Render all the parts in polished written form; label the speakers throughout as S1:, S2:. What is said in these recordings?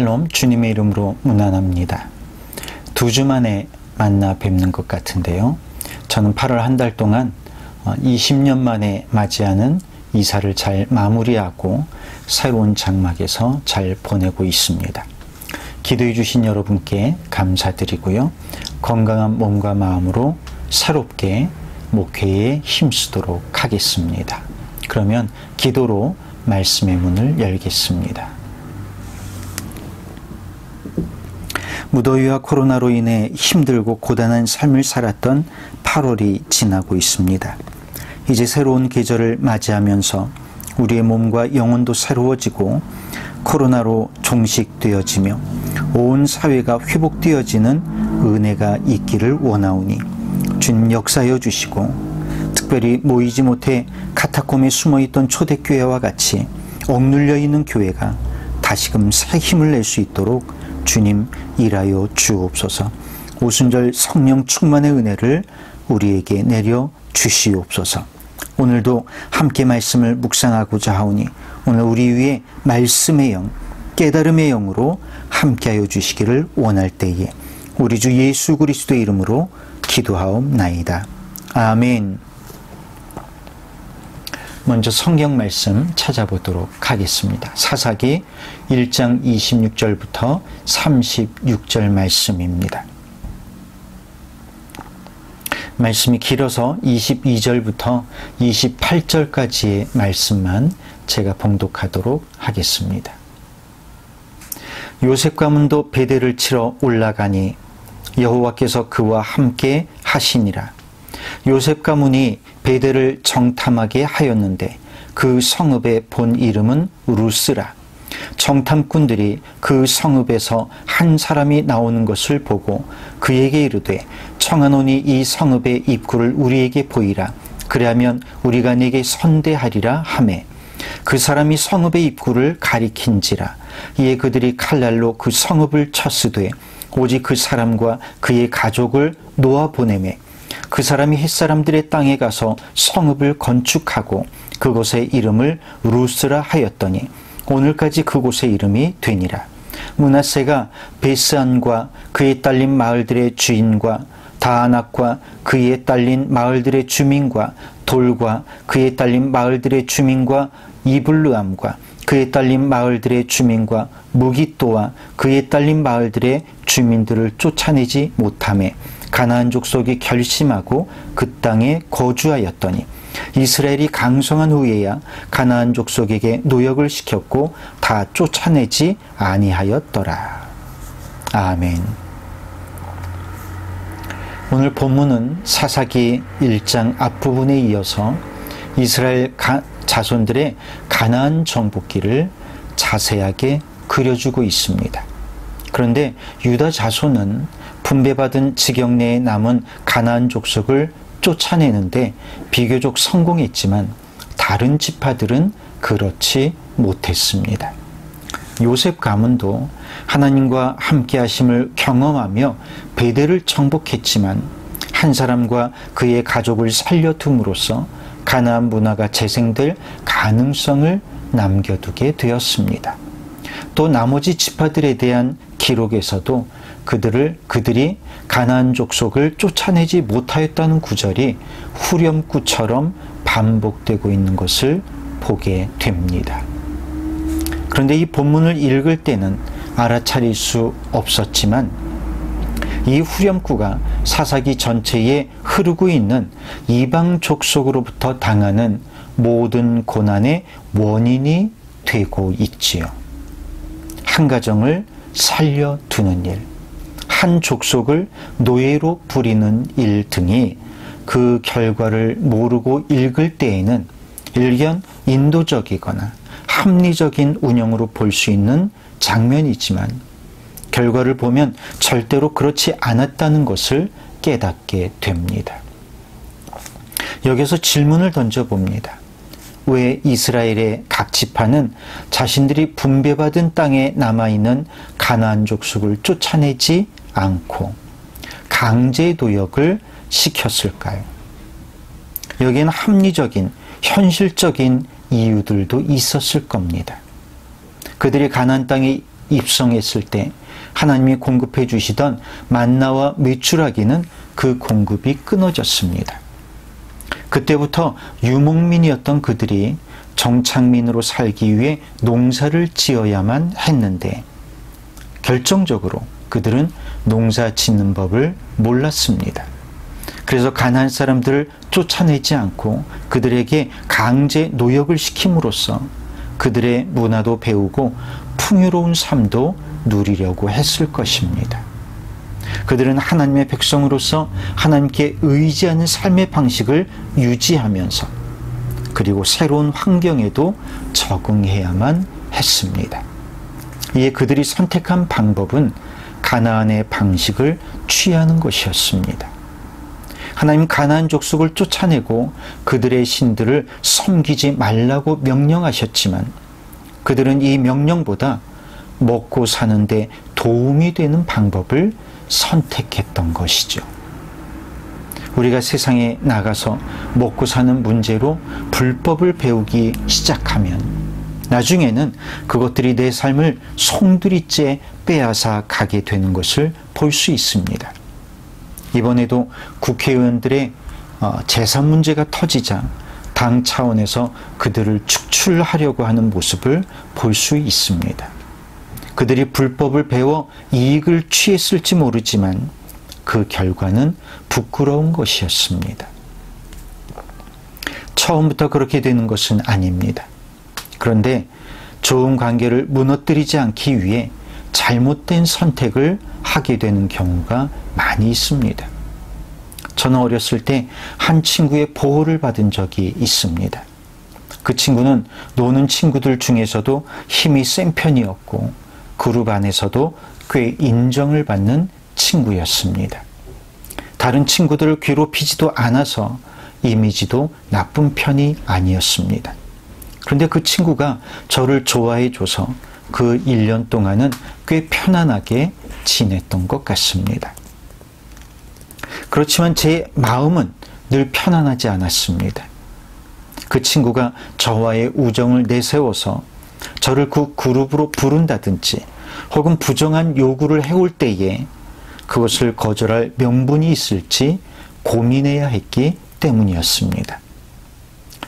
S1: 샬롬, 주님의 이름으로 문안합니다. 2주 만에 만나 뵙는 것 같은데요. 저는 8월 한 달 동안 20년 만에 맞이하는 이사를 잘 마무리하고 새로운 장막에서 잘 보내고 있습니다. 기도해 주신 여러분께 감사드리고요. 건강한 몸과 마음으로 새롭게 목회에 힘쓰도록 하겠습니다. 그러면 기도로 말씀의 문을 열겠습니다. 무더위와 코로나로 인해 힘들고 고단한 삶을 살았던 8월이 지나고 있습니다. 이제 새로운 계절을 맞이하면서 우리의 몸과 영혼도 새로워지고 코로나로 종식되어지며 온 사회가 회복되어지는 은혜가 있기를 원하오니 주님 역사하여 주시고, 특별히 모이지 못해 카타콤에 숨어있던 초대교회와 같이 억눌려 있는 교회가 다시금 새 힘을 낼 수 있도록 주님 일하여 주옵소서. 오순절 성령 충만의 은혜를 우리에게 내려 주시옵소서. 오늘도 함께 말씀을 묵상하고자 하오니 오늘 우리 위에 말씀의 영, 깨달음의 영으로 함께하여 주시기를 원할 때에 우리 주 예수 그리스도의 이름으로 기도하옵나이다. 아멘. 먼저 성경 말씀 찾아보도록 하겠습니다. 사사기 1장 26절부터 36절 말씀입니다. 말씀이 길어서 22절부터 28절까지의 말씀만 제가 봉독하도록 하겠습니다. 요셉 가문도 베델을 치러 올라가니 여호와께서 그와 함께 하시니라. 요셉 가문이 베델을 정탐하게 하였는데 그 성읍의 본 이름은 루스라. 정탐꾼들이 그 성읍에서 한 사람이 나오는 것을 보고 그에게 이르되 청하노니 이 성읍의 입구를 우리에게 보이라. 그리하면 우리가 네게 선대하리라 하매 그 사람이 성읍의 입구를 가리킨지라. 이에 그들이 칼날로 그 성읍을 쳤으되 오직 그 사람과 그의 가족을 놓아 보내매 그 사람이 햇사람들의 땅에 가서 성읍을 건축하고 그곳의 이름을 루스라 하였더니 오늘까지 그곳의 이름이 되니라. 므낫세가 베스안과 그에 딸린 마을들의 주인과 다아낙과 그에 딸린 마을들의 주민과 돌과 그에 딸린 마을들의 주민과 이블르암과 그에 딸린 마을들의 주민과 무깃도와 그에 딸린 마을들의 주민들을 쫓아내지 못하매 가나안 족속이 결심하고 그 땅에 거주하였더니 이스라엘이 강성한 후에야 가나안 족속에게 노역을 시켰고 다 쫓아내지 아니하였더라. 아멘. 오늘 본문은 사사기 1장 앞부분에 이어서 이스라엘 자손들의 가나안 정복기를 자세하게 그려주고 있습니다. 그런데 유다 자손은 분배받은 지경 내에 남은 가나안 족속을 쫓아내는데 비교적 성공했지만 다른 지파들은 그렇지 못했습니다. 요셉 가문도 하나님과 함께 하심을 경험하며 베델을 정복했지만 한 사람과 그의 가족을 살려둠으로써 가나안 문화가 재생될 가능성을 남겨두게 되었습니다. 또 나머지 지파들에 대한 기록에서도 그들이 가나안 족속을 쫓아내지 못하였다는 구절이 후렴구처럼 반복되고 있는 것을 보게 됩니다. 그런데 이 본문을 읽을 때는 알아차릴 수 없었지만 이 후렴구가 사사기 전체에 흐르고 있는 이방 족속으로부터 당하는 모든 고난의 원인이 되고 있지요. 한 가정을 살려두는 일, 한 족속을 노예로 부리는 일 등이 그 결과를 모르고 읽을 때에는 일견 인도적이거나 합리적인 운영으로 볼 수 있는 장면이지만 결과를 보면 절대로 그렇지 않았다는 것을 깨닫게 됩니다. 여기서 질문을 던져봅니다. 왜 이스라엘의 각 지파는 자신들이 분배받은 땅에 남아있는 가나안 족속을 쫓아내지 않고 강제 도역을 시켰을까요? 여기에는 합리적인, 현실적인 이유들도 있었을 겁니다. 그들이 가나안 땅에 입성했을 때 하나님이 공급해 주시던 만나와 메추라기는 그 공급이 끊어졌습니다. 그때부터 유목민이었던 그들이 정착민으로 살기 위해 농사를 지어야만 했는데 결정적으로 그들은 농사 짓는 법을 몰랐습니다. 그래서 가나안 사람들을 쫓아내지 않고 그들에게 강제 노역을 시킴으로써 그들의 문화도 배우고 풍요로운 삶도 누리려고 했을 것입니다. 그들은 하나님의 백성으로서 하나님께 의지하는 삶의 방식을 유지하면서 그리고 새로운 환경에도 적응해야만 했습니다. 이에 그들이 선택한 방법은 가나안의 방식을 취하는 것이었습니다. 하나님 가나안 족속을 쫓아내고 그들의 신들을 섬기지 말라고 명령하셨지만 그들은 이 명령보다 먹고 사는데 도움이 되는 방법을 선택했던 것이죠. 우리가 세상에 나가서 먹고 사는 문제로 불법을 배우기 시작하면 나중에는 그것들이 내 삶을 송두리째 빼앗아 가게 되는 것을 볼 수 있습니다. 이번에도 국회의원들의 재산 문제가 터지자 당 차원에서 그들을 축출하려고 하는 모습을 볼 수 있습니다. 그들이 불법을 배워 이익을 취했을지 모르지만 그 결과는 부끄러운 것이었습니다. 처음부터 그렇게 되는 것은 아닙니다. 그런데 좋은 관계를 무너뜨리지 않기 위해 잘못된 선택을 하게 되는 경우가 많이 있습니다. 저는 어렸을 때 한 친구의 보호를 받은 적이 있습니다. 그 친구는 노는 친구들 중에서도 힘이 센 편이었고 그룹 안에서도 꽤 인정을 받는 친구였습니다. 다른 친구들을 괴롭히지도 않아서 이미지도 나쁜 편이 아니었습니다. 그런데 그 친구가 저를 좋아해 줘서 그 1년 동안은 꽤 편안하게 지냈던 것 같습니다. 그렇지만 제 마음은 늘 편안하지 않았습니다. 그 친구가 저와의 우정을 내세워서 저를 그 그룹으로 부른다든지 혹은 부정한 요구를 해올 때에 그것을 거절할 명분이 있을지 고민해야 했기 때문이었습니다.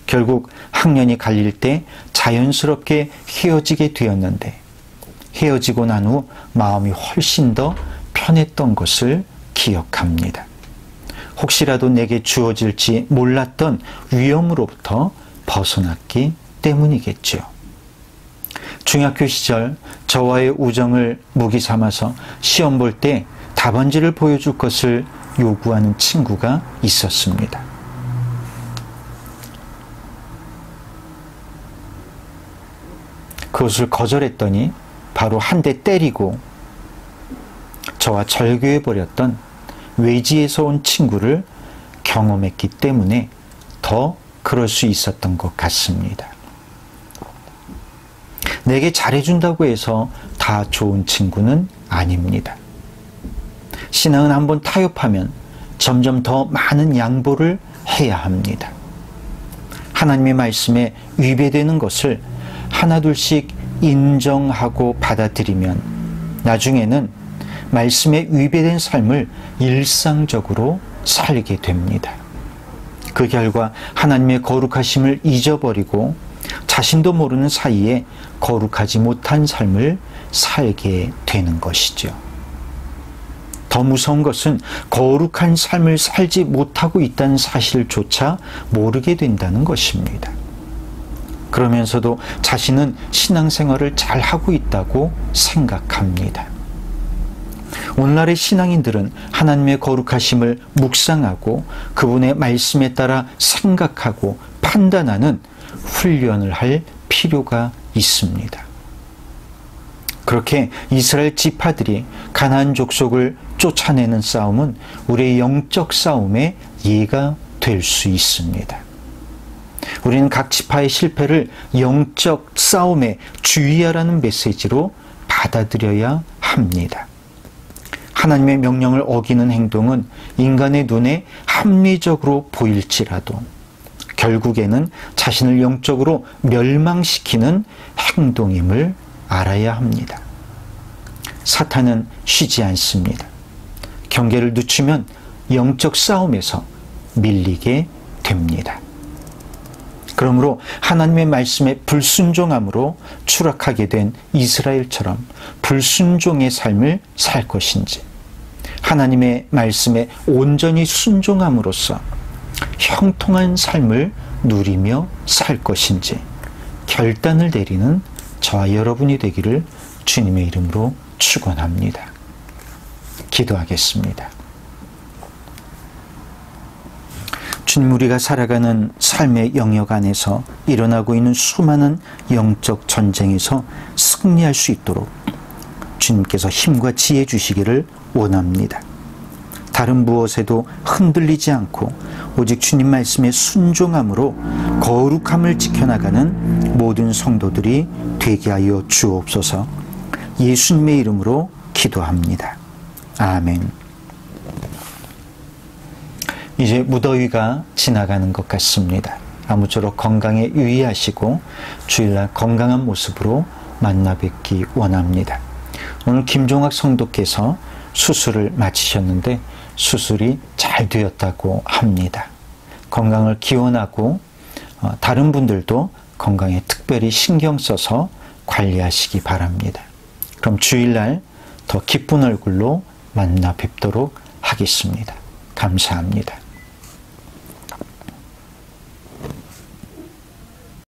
S1: 결국 학년이 갈릴 때 자연스럽게 헤어지게 되었는데 헤어지고 난 후 마음이 훨씬 더 편했던 것을 기억합니다. 혹시라도 내게 주어질지 몰랐던 위험으로부터 벗어났기 때문이겠죠. 중학교 시절 저와의 우정을 무기 삼아서 시험 볼 때 답안지를 보여줄 것을 요구하는 친구가 있었습니다. 그것을 거절했더니 바로 한 대 때리고 저와 절교해버렸던 외지에서 온 친구를 경험했기 때문에 더 그럴 수 있었던 것 같습니다. 내게 잘해준다고 해서 다 좋은 친구는 아닙니다. 신앙은 한번 타협하면 점점 더 많은 양보를 해야 합니다. 하나님의 말씀에 위배되는 것을 하나둘씩 인정하고 받아들이면 나중에는 말씀에 위배된 삶을 일상적으로 살게 됩니다. 그 결과 하나님의 거룩하심을 잊어버리고 자신도 모르는 사이에 거룩하지 못한 삶을 살게 되는 것이죠. 더 무서운 것은 거룩한 삶을 살지 못하고 있다는 사실조차 모르게 된다는 것입니다. 그러면서도 자신은 신앙생활을 잘하고 있다고 생각합니다. 오늘날의 신앙인들은 하나님의 거룩하심을 묵상하고 그분의 말씀에 따라 생각하고 판단하는 훈련을 할 필요가 있습니다. 그렇게 이스라엘 지파들이 가나안 족속을 쫓아내는 싸움은 우리의 영적 싸움의 예가 될 수 있습니다. 우리는 각 지파의 실패를 영적 싸움에 주의하라는 메시지로 받아들여야 합니다. 하나님의 명령을 어기는 행동은 인간의 눈에 합리적으로 보일지라도 결국에는 자신을 영적으로 멸망시키는 행동임을 알아야 합니다. 사탄은 쉬지 않습니다. 경계를 늦추면 영적 싸움에서 밀리게 됩니다. 그러므로 하나님의 말씀에 불순종함으로 추락하게 된 이스라엘처럼 불순종의 삶을 살 것인지, 하나님의 말씀에 온전히 순종함으로써 형통한 삶을 누리며 살 것인지 결단을 내리는 저와 여러분이 되기를 주님의 이름으로 축원합니다. 기도하겠습니다. 주님, 우리가 살아가는 삶의 영역 안에서 일어나고 있는 수많은 영적 전쟁에서 승리할 수 있도록 주님께서 힘과 지혜 주시기를 원합니다. 다른 무엇에도 흔들리지 않고 오직 주님 말씀에 순종함으로 거룩함을 지켜나가는 모든 성도들이 되게 하여 주옵소서. 예수님의 이름으로 기도합니다. 아멘. 이제 무더위가 지나가는 것 같습니다. 아무쪼록 건강에 유의하시고 주일날 건강한 모습으로 만나 뵙기 원합니다. 오늘 김종학 성도께서 수술을 마치셨는데 수술이 잘 되었다고 합니다. 건강을 기원하고 다른 분들도 건강에 특별히 신경 써서 관리하시기 바랍니다. 그럼 주일날 더 기쁜 얼굴로 만나 뵙도록 하겠습니다. 감사합니다.